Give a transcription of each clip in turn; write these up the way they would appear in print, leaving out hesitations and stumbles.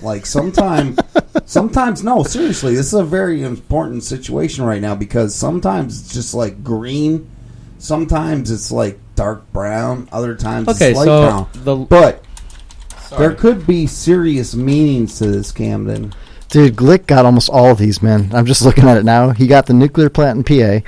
Like sometimes no, seriously, this is a very important situation right now because sometimes it's just like green, sometimes it's like dark brown, other times it's light brown. But there could be serious meanings to this, Camden. Dude, Glick got almost all of these, man. I'm just looking at it now. He got the nuclear plant in PA.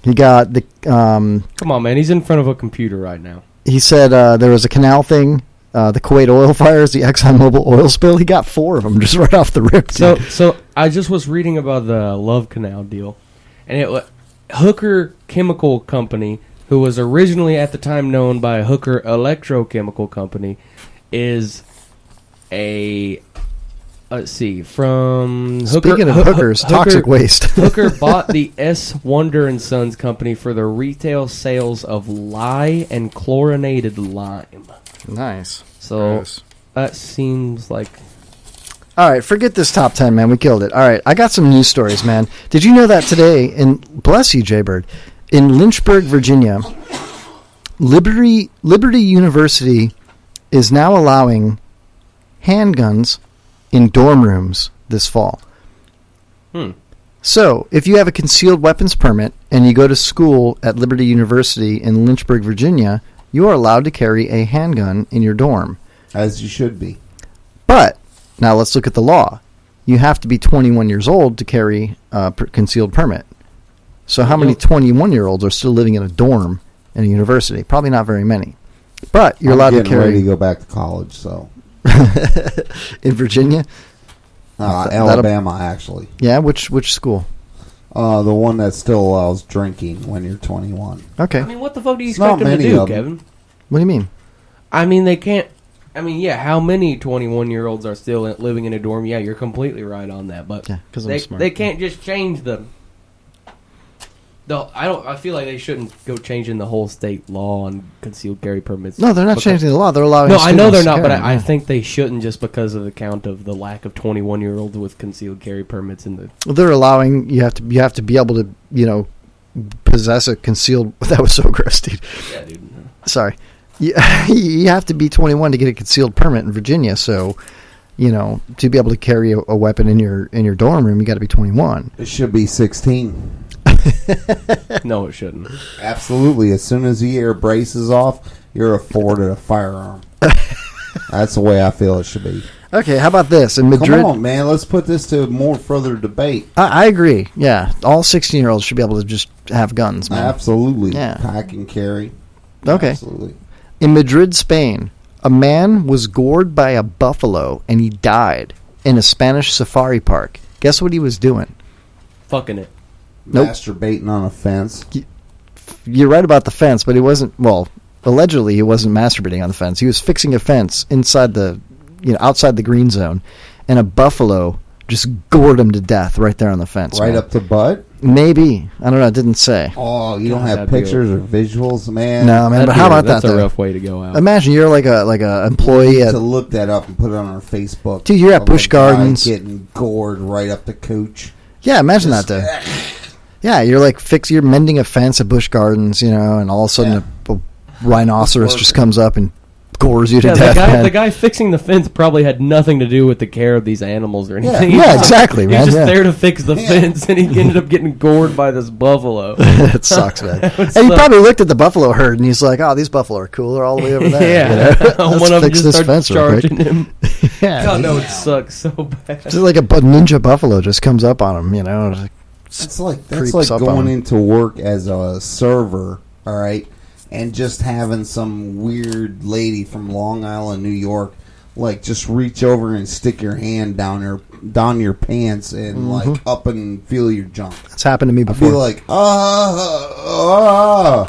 He got the... Come on, man. He's in front of a computer right now. He said there was a canal thing, the Kuwait oil fires, the ExxonMobil oil spill. He got 4 of them just right off the rip. Dude. So I just was reading about the Love Canal deal. And Hooker Chemical Company, who was originally at the time known by Hooker Electrochemical Company, is a... Let's see. From Speaking of hookers, toxic waste. Hooker bought the S. Wonder and Sons company for the retail sales of lye and chlorinated lime. Nice. So that seems like... All right, forget this top 10, man. We killed it. All right, I got some news stories, man. Did you know that today, bless you, Jaybird, in Lynchburg, Virginia, Liberty University is now allowing handguns in dorm rooms this fall. So, if you have a concealed weapons permit and you go to school at Liberty University in Lynchburg, Virginia, you are allowed to carry a handgun in your dorm. As you should be. But, now let's look at the law. You have to be 21 years old to carry a concealed permit. So how many 21-year-olds are still living in a dorm in a university? Probably not very many. But you're allowed to carry... I'm ready to go back to college, so... In Virginia? Alabama, actually. Yeah, which school? The one that still allows drinking when you're 21. Okay. I mean, what the fuck do you expect them to do, Kevin? What do you mean? I mean, they can't... I mean, yeah, how many 21-year-olds are still living in a dorm? Yeah, you're completely right on that, but yeah, I'm smart. They can't just change them. I feel like they shouldn't go changing the whole state law on concealed carry permits. No, they're not changing the law. They're allowing. No, I know they're not, but I think they shouldn't just because of the count of the lack of 21-year-olds with concealed carry permits in the. They're allowing you have to be able to possess a concealed. That was so gross, dude. Yeah, dude. Sorry, you have to be 21 to get a concealed permit in Virginia. So, to be able to carry a weapon in your dorm room, you got to be 21. It should be 16. No, it shouldn't. Absolutely. As soon as the air braces off, you're afforded a firearm. That's the way I feel it should be. Okay, how about this? In Madrid, come on, man. Let's put this to more further debate. I agree. Yeah, all 16-year-olds should be able to just have guns, man. Absolutely. Yeah. Pack and carry. Okay. Absolutely. In Madrid, Spain, a man was gored by a buffalo and he died in a Spanish safari park. Guess what he was doing? Fucking it. Nope. Masturbating on a fence. You're right about the fence, but he wasn't. Well, allegedly he wasn't masturbating on the fence. He was fixing a fence inside outside the green zone, and a buffalo just gored him to death right there on the fence. Right man. up the butt? Maybe. I don't know. It didn't say. Oh, you don't have pictures or visuals, man? No, man. But how about that? That's a rough way to go out. Imagine you're like a employee. We need to look that up and put it on our Facebook. Dude, you're at Busch Gardens getting gored right up the cooch. Yeah, imagine that. Yeah, you're like you're mending a fence at Busch Gardens, and all of a sudden a rhinoceros just comes up and gores you to death. The guy fixing the fence probably had nothing to do with the care of these animals or anything. Yeah, exactly, man. He was just there to fix the fence, and he ended up getting gored by this buffalo. It sucks, man. And he probably looked at the buffalo herd, and he's like, "Oh, these buffalo are cool. They're all the way over there." Yeah, one of them just started charging him. Yeah, God, no, it sucks so bad. Just like a ninja buffalo just comes up on him, That's like going into work as a server, all right, and just having some weird lady from Long Island, New York, like just reach over and stick your hand down your pants and like up and feel your junk. That's happened to me before. I'd be like,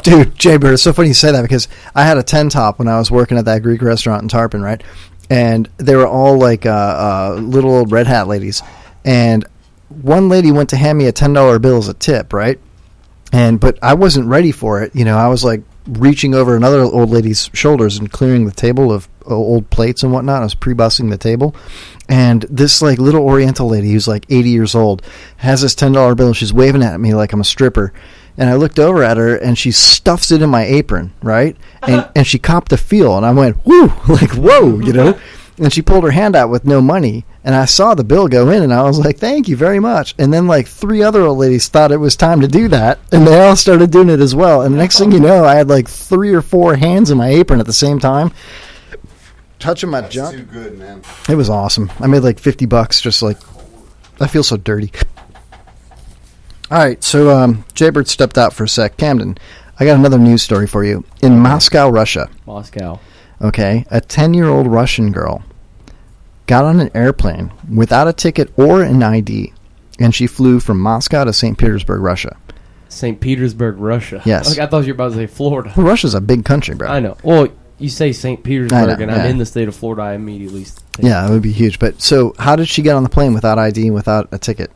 Dude, Jaybird, it's so funny you say that because I had a 10-top when I was working at that Greek restaurant in Tarpon, right? And they were all like little old red hat ladies, and one lady went to hand me a $10 bill as a tip, right? But I wasn't ready for it. I was like reaching over another old lady's shoulders and clearing the table of old plates and whatnot. I was pre-bussing the table. And this like little Oriental lady who's like 80 years old has this $10 bill. She's waving at me like I'm a stripper. And I looked over at her and she stuffs it in my apron, right? And she copped the feel. And I went, whoo, like, whoa, And she pulled her hand out with no money, and I saw the bill go in, and I was like, thank you very much. And then like 3 other old ladies thought it was time to do that, and they all started doing it as well. And the next thing you know, I had like 3 or 4 hands in my apron at the same time, touching my junk. Too good, man. It was awesome. I made like $50 just like, I feel so dirty. All right, so Jaybird stepped out for a sec. Camden, I got another news story for you. In Moscow, Russia. Moscow. Okay, a 10-year-old Russian girl got on an airplane without a ticket or an ID, and she flew from Moscow to St. Petersburg, Russia. St. Petersburg, Russia. Yes. Like, I thought you were about to say Florida. Well, Russia's a big country, bro. I know. Well, you say St. Petersburg, and I'm yeah. in the state of Florida, I immediately think. Yeah, it would be huge. But so how did she get on the plane without ID and without a ticket?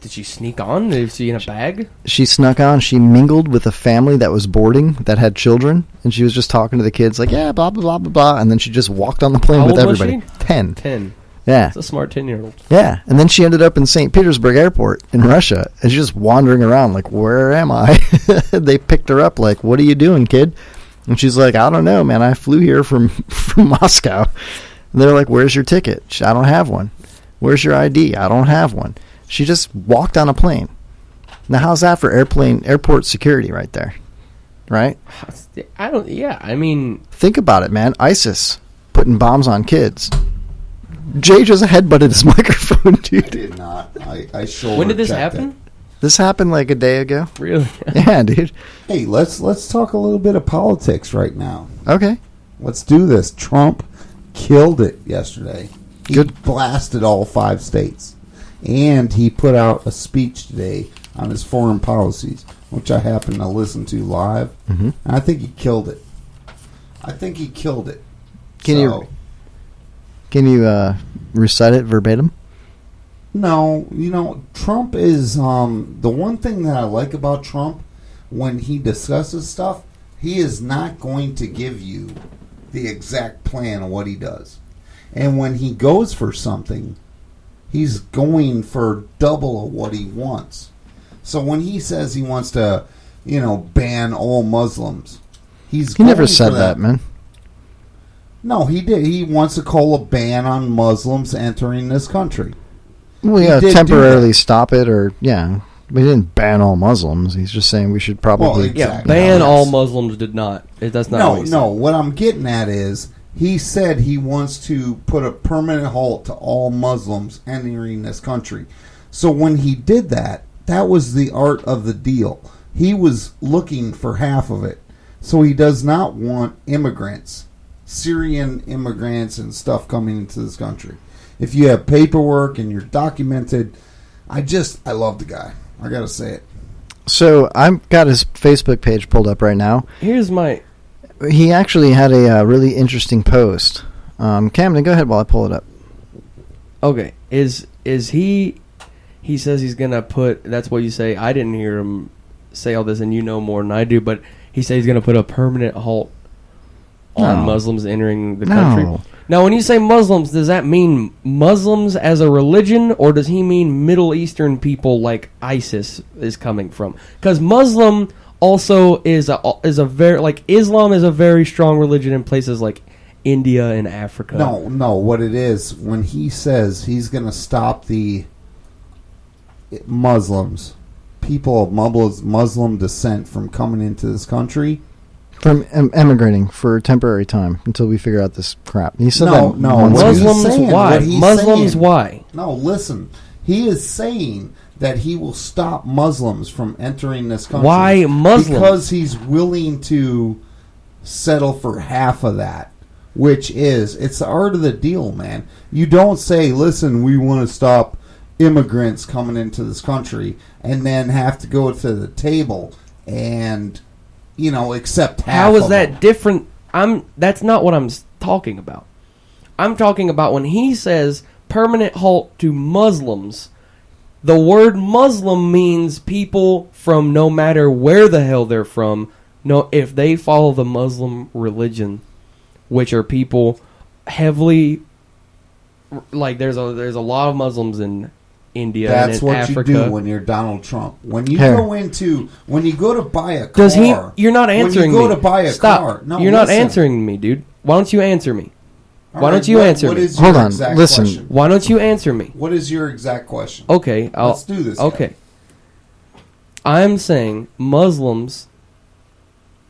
Did she sneak on? Is she in a bag? She snuck on. She mingled with a family that was boarding that had children, and she was just talking to the kids like, yeah, blah, blah, blah, blah, blah. And then she just walked on the plane How with old was everybody. she? 10. 10. Yeah. That's a smart 10-year-old. Yeah. And then she ended up in St. Petersburg Airport in Russia, and she's just wandering around like, where am I? They picked her up like, what are you doing, kid? And she's like, I don't know, man. I flew here from Moscow. And they're like, where's your ticket? I don't have one. Where's your ID? I don't have one. She just walked on a plane. Now, how's that for airport security right there? Right? I mean... Think about it, man. ISIS putting bombs on kids. Jay just headbutted his microphone, dude. I did not. I shoulder When did this checked happen? it. This happened like a day ago. Really? Yeah, dude. Hey, let's talk a little bit of politics right now. Okay. Let's do this. Trump killed it yesterday. He Good. blasted all 5 states. And he put out a speech today on his foreign policies, which I happened to listen to live. Mm-hmm. And I think he killed it. Can you recite it verbatim? No, Trump is the one thing that I like about Trump when he discusses stuff, he is not going to give you the exact plan of what he does. And when he goes for something, he's going for double of what he wants. So when he says he wants to, ban all Muslims, He never said that, man. No, he did. He wants to call a ban on Muslims entering this country. Well, yeah, temporarily stop it, or we didn't ban all Muslims. He's just saying we should probably Well, exactly. Ban all Muslims did not. That's not. What he said. What I'm getting at is he said he wants to put a permanent halt to all Muslims entering this country. So when he did that, that was the art of the deal. He was looking for half of it. So he does not want immigrants, Syrian immigrants and stuff coming into this country. If you have paperwork and you're documented, I love the guy. I got to say it. So I've got his Facebook page pulled up right now. He actually had a really interesting post. Camden, go ahead while I pull it up. Okay, is he? He says he's gonna put. That's what you say. I didn't hear him say all this, and you know more than I do. But he said he's gonna put a permanent halt on Muslims entering the country. Now, when you say Muslims, does that mean Muslims as a religion, or does he mean Middle Eastern people like ISIS is coming from? Because Muslim also is a very, like, Islam is a very strong religion in places like India and Africa. No, what it is, when he says he's going to stop the Muslims, people of Muslim descent from coming into this country, from emigrating for a temporary time until we figure out this crap. He said no, Muslims, why? Muslims, why? No, listen. He is saying that he will stop Muslims from entering this country. Why Muslims? Because he's willing to settle for half of that, which is, it's the art of the deal, man. You don't say, listen, we want to stop immigrants coming into this country, and then have to go to the table and accept half. How is that different? That's not what I'm talking about. I'm talking about when he says permanent halt to Muslims. The word Muslim means people from no matter where the hell they're from. No, if they follow the Muslim religion, which are people heavily, like there's a lot of Muslims in India. That's and in what Africa. you do when you're Donald Trump. When you go to buy a car. Does he? You're not answering me. When you go to buy a Stop. car. No, you're not listen. answering me, dude. Why don't you answer me? Why don't you answer me? Hold on, listen. Question? Why don't you answer me? What is your exact question? Okay, let's do this. Okay. I'm saying Muslims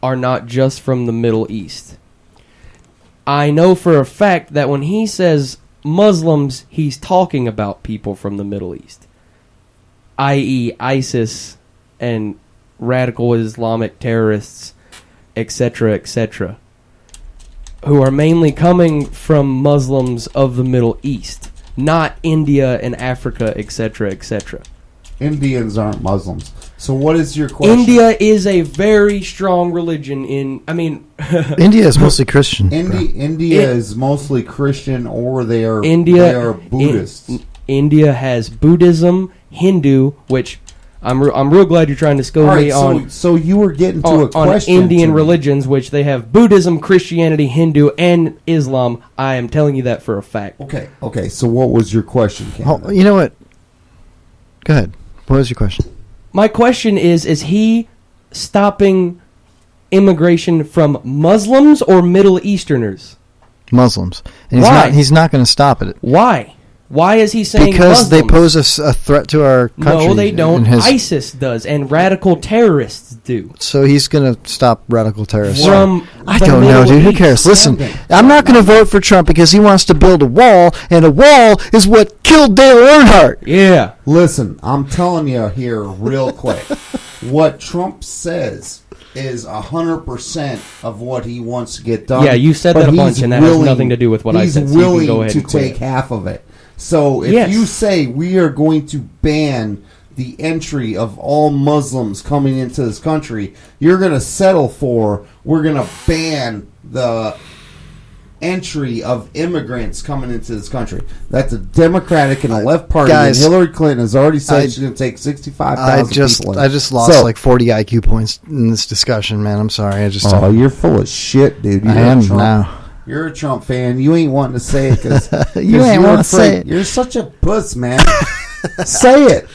are not just from the Middle East. I know for a fact that when he says Muslims, he's talking about people from the Middle East, i.e. ISIS and radical Islamic terrorists, etc., who are mainly coming from Muslims of the Middle East, not India and Africa, etc., Indians aren't Muslims. So what is your question? India is a very strong religion India is mostly Christian. India is mostly Christian, or they are Buddhists. India has Buddhism, Hindu, which I'm real glad you're trying to scold me on. So you were getting to a question on Indian religions, which they have Buddhism, Christianity, Hindu, and Islam. I am telling you that for a fact. Okay. So what was your question, Cammie? You know what? Go ahead. What was your question? My question is he stopping immigration from Muslims or Middle Easterners? Muslims. And Why? He's not going to stop it. Why? Why is he saying because Muslims? They pose a threat to our country. No, they don't. ISIS does, and radical terrorists do. So he's going to stop radical terrorists. I don't know, dude. Who cares? Listen, I'm not going to vote for Trump because he wants to build a wall, and a wall is what killed Dale Earnhardt. Yeah. Listen, I'm telling you here real quick. What Trump says is 100% of what he wants to get done. Yeah, you said that a bunch, and that has nothing to do with what I said. He's willing to take half of it. So if you say we are going to ban the entry of all Muslims coming into this country, you're going to settle for we're going to ban the entry of immigrants coming into this country. That's a Democratic and a left party. Guys, and Hillary Clinton has already said she's going to take 65,000 people in. I just lost like 40 IQ points in this discussion, man. I'm sorry. You're full of shit, dude. I am now. You're a Trump fan. You ain't wanting to say it because you ain't want to say it. You're such a puss, man. Say it.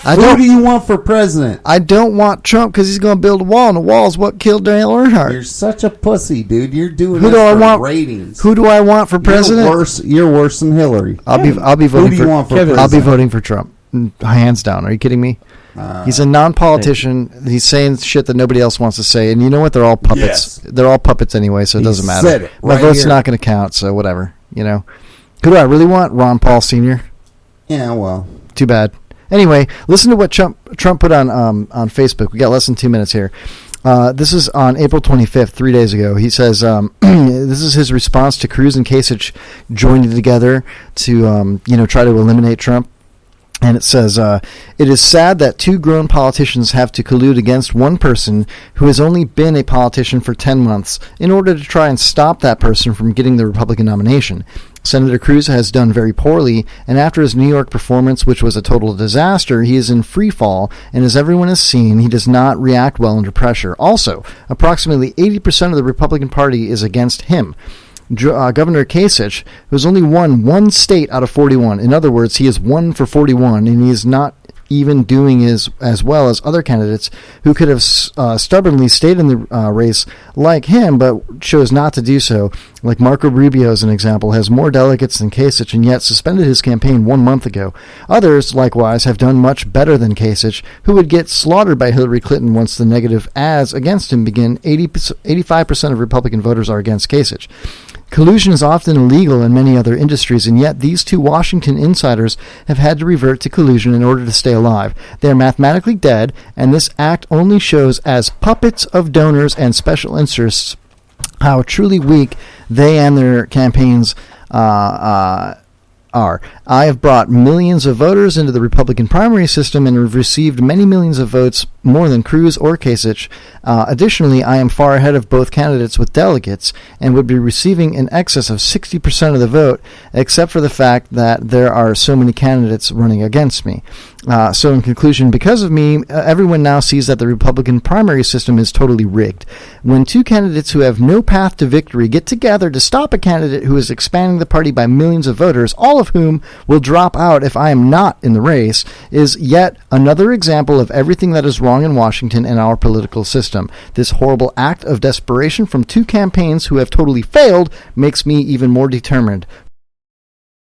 Who do you want for president? I don't want Trump because he's going to build a wall, and the wall is what killed Dale Earnhardt. You're such a pussy, dude. You're doing this for ratings. Who do I want for president? You're worse than Hillary. I'll be voting Who do you want for president? I'll be voting for Trump. Hands down. Are you kidding me? He's a non-politician. He's saying shit that nobody else wants to say, and you know what? They're all puppets. Yes. They're all puppets anyway, so it doesn't matter. Said it My vote's not going to count, so whatever. You know, who do I really want? Ron Paul Sr. Yeah, well, too bad. Anyway, listen to what Trump put on Facebook. We got less than 2 minutes here. This is on April 25th, 3 days ago. He says this is his response to Cruz and Kasich joining together to try to eliminate Trump. And it says, it is sad that two grown politicians have to collude against one person who has only been a politician for 10 months in order to try and stop that person from getting the Republican nomination. Senator Cruz has done very poorly, and after his New York performance, which was a total disaster, he is in free fall, and as everyone has seen, he does not react well under pressure. Also, approximately 80% of the Republican Party is against him. Governor Kasich, who's only won one state out of 41. In other words, he is 1 for 41, and he is not even doing as well as other candidates who could have stubbornly stayed in the race like him, but chose not to do so. Like Marco Rubio, as an example, has more delegates than Kasich, and yet suspended his campaign 1 month ago. Others, likewise, have done much better than Kasich, who would get slaughtered by Hillary Clinton once the negative ads against him begin. 85% of Republican voters are against Kasich. Collusion is often illegal in many other industries, and yet these two Washington insiders have had to revert to collusion in order to stay alive. They are mathematically dead, and this act only shows as puppets of donors and special interests how truly weak they and their campaigns are. I have brought millions of voters into the Republican primary system and have received many millions of votes, more than Cruz or Kasich. Additionally, I am far ahead of both candidates with delegates and would be receiving in excess of 60% of the vote, except for the fact that there are so many candidates running against me. So in conclusion, because of me, everyone now sees that the Republican primary system is totally rigged. When two candidates who have no path to victory get together to stop a candidate who is expanding the party by millions of voters, all of whom will drop out if I am not in the race, is yet another example of everything that is wrong wrong in Washington and our political system. This horrible act of desperation from two campaigns who have totally failed makes me even more determined.